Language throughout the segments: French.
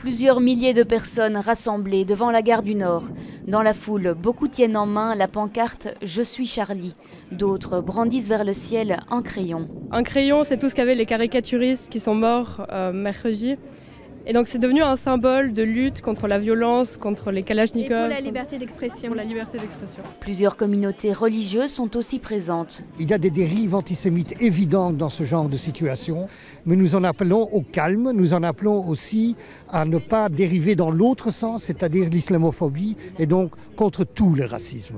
Plusieurs milliers de personnes rassemblées devant la gare du Nord. Dans la foule, beaucoup tiennent en main la pancarte « Je suis Charlie ». D'autres brandissent vers le ciel un crayon. Un crayon, c'est tout ce qu'avaient les caricaturistes qui sont morts mercredi. Et donc c'est devenu un symbole de lutte contre la violence, contre les kalachnikovs. Et pour la liberté d'expression. Pour la liberté d'expression. Plusieurs communautés religieuses sont aussi présentes. Il y a des dérives antisémites évidentes dans ce genre de situation, mais nous en appelons au calme, nous en appelons aussi à ne pas dériver dans l'autre sens, c'est-à-dire l'islamophobie, et donc contre tout le racisme.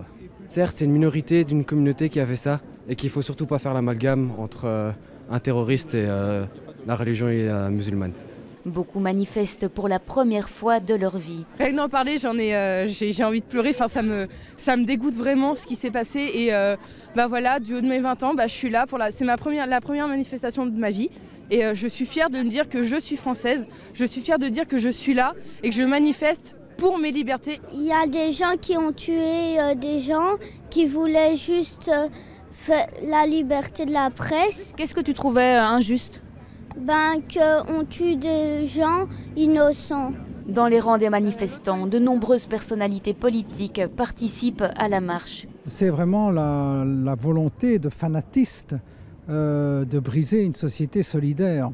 Certes, c'est une minorité d'une communauté qui a fait ça, et qu'il ne faut surtout pas faire l'amalgame entre un terroriste et la religion musulmane. Beaucoup manifestent pour la première fois de leur vie. Rien que d'en parler, j'ai envie de pleurer. Enfin, ça me dégoûte vraiment ce qui s'est passé. Et voilà, du haut de mes 20 ans, je suis là. C'est la première manifestation de ma vie. Et je suis fière de me dire que je suis française. Je suis fière de dire que je suis là et que je manifeste pour mes libertés. Il y a des gens qui ont tué des gens qui voulaient juste la liberté de la presse. Qu'est-ce que tu trouvais injuste ? Qu'on tue des gens innocents. Dans les rangs des manifestants, de nombreuses personnalités politiques participent à la marche. C'est vraiment la volonté de fanatistes de briser une société solidaire.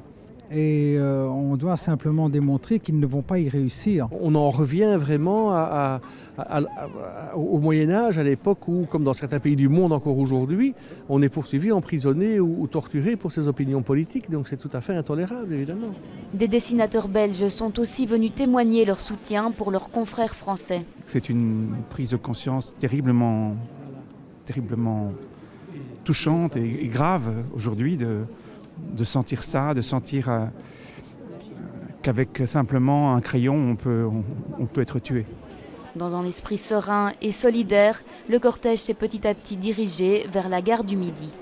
Et on doit simplement démontrer qu'ils ne vont pas y réussir. On en revient vraiment au Moyen-Âge, à l'époque où, comme dans certains pays du monde encore aujourd'hui, on est poursuivi, emprisonné ou torturé pour ses opinions politiques. Donc c'est tout à fait intolérable, évidemment. Des dessinateurs belges sont aussi venus témoigner leur soutien pour leurs confrères français. C'est une prise de conscience terriblement touchante et grave aujourd'hui de sentir ça, de sentir qu'avec simplement un crayon, on peut être tué. Dans un esprit serein et solidaire, le cortège s'est petit à petit dirigé vers la gare du Midi.